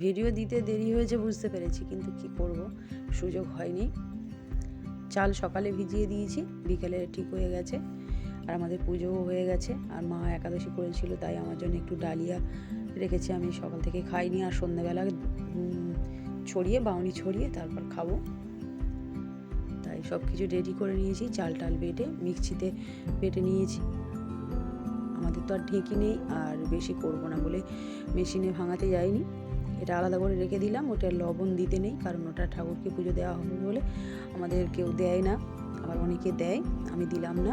Video দিতে দেরি হয়েছে বুঝতে পেরেছি, কিন্তু কি করব, সুযোগ হয়নি। চাল সকালে ভিজিয়ে দিয়েছি, বিকেলে ঠিক হয়ে গেছে, আর আমাদের পুজোও হয়ে গেছে। আর মা একাদশী করেছিল, তাই আমার জন্য একটু ডালিয়া রেখেছি। আমি সকাল থেকে খাইনি, আর সন্ধ্যাবেলা বাউনি ছড়িয়ে তারপর খাবো। তাই সব কিছু রেডি করে নিয়েছি। চাল টাল বেটে মিক্সিতে বেটে নিয়েছি। আমাদের তো আর ঢেঁকি নেই, আর বেশি করব না বলে মেশিনে ভাঙাতে যাইনি। এটা আলাদা করে রেখে দিলাম। ওটা লবণ দিতে নেই, কারণ ওটা ঠাকুরকে পুজো দেওয়া হবে বলে আমাদের কেউ দেয় না, আবার অনেকে দেয়, আমি দিলাম না।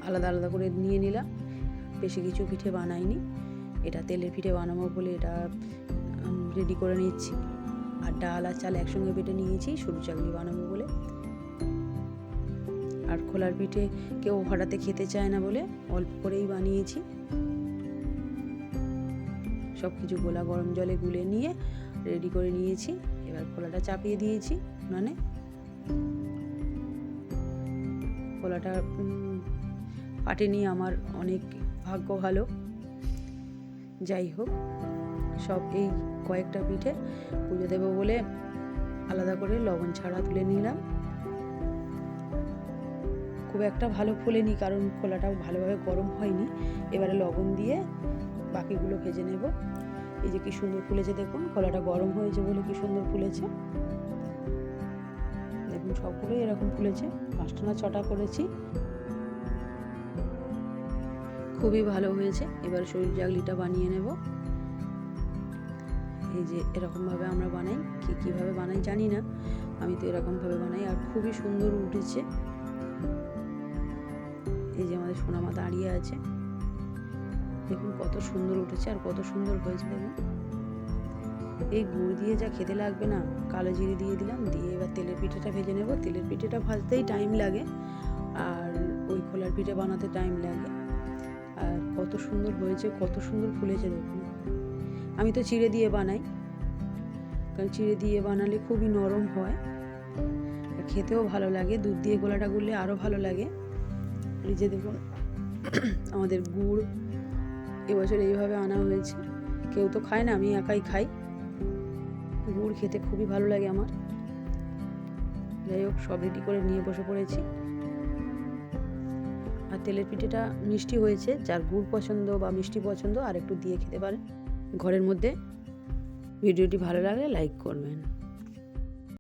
আলাদা আলাদা করে নিয়ে নিলাম। বেশি কিছু পিঠে বানাইনি, এটা তেলের পিঠে বানাবো বলে এটা রেডি করে নিচ্ছি। আর ডাল আর চাল একসঙ্গে বেটে নিয়েছি সরু চাকলি বানাবো বলে। আর খোলার পিঠে কেউ হঠাৎ খেতে চায় না বলে অল্প করেই বানিয়েছি। সব কিছু গোলা গরম জলে গুলে নিয়ে রেডি করে নিয়েছি। এবার খোলাটা চাপিয়ে দিয়েছি উনানে। খোলাটা ফাটেনি, আমার অনেক ভাগ্য ভালো। যাই হোক, সব এই কয়েকটা পিঠে পুজো দেবো বলে আলাদা করে লবণ ছাড়া তুলে নিলাম। খুব একটা ভালো ফোলেনি, কারণ খোলাটাও ভালোভাবে গরম হয়নি। এবারে লবণ দিয়ে বাকিগুলো ভেজে নেব। এই যে কি সুন্দর ফুলেছে দেখুন, খোলাটা গরম হয়েছে বলে কি সুন্দর ফুলেছে দেখুন। সবগুলোই এরকম ফুলেছে, 5টা না 6টা করেছি, খুবই ভালো হয়েছে। এবার সরু চাকলিটা বানিয়ে নেব। এই যে এরকমভাবে আমরা বানাই, কীভাবে বানাই জানি না, আমি তো এরকমভাবে বানাই, আর খুবই সুন্দর উঠেছে। এই যে আমাদের সোনামা দাঁড়িয়ে আছে, দেখুন কত সুন্দর উঠেছে আর কত সুন্দর হয়েছে দেখুন। এই গুড় দিয়ে যা খেতে লাগবে না। কালো জিরে দিয়ে দিলাম, দিয়ে এবার তেলের পিঠেটা ভেজে নেব। তেলের পিঠেটা ভাজতেই টাইম লাগে, আর ওই খোলার পিঠে বানাতে টাইম লাগে। আর কত সুন্দর হয়েছে, কত সুন্দর ফুলেছে দেখুন। আমি তো চিড়ে দিয়ে বানাই, কারণ চিড়ে দিয়ে বানালে খুবই নরম হয়, খেতেও ভালো লাগে। দুধ দিয়ে গোলাটা গুললে আরও ভালো লাগে। এই যে দেখুন আমাদের গুড় এবছর এইভাবে আনা হয়েছে। কেউ তো খায় না, আমি একাই খাই। গুড় খেতে খুবই ভালো লাগে আমার। যাই হোক, সব রেডি করে নিয়ে বসে পড়েছি। আর তেলের পিঠেটা মিষ্টি হয়েছে, যার গুড় পছন্দ বা মিষ্টি পছন্দ আর একটু দিয়ে খেতে পারেন ঘরের মধ্যে। ভিডিওটি ভালো লাগলে লাইক করবেন।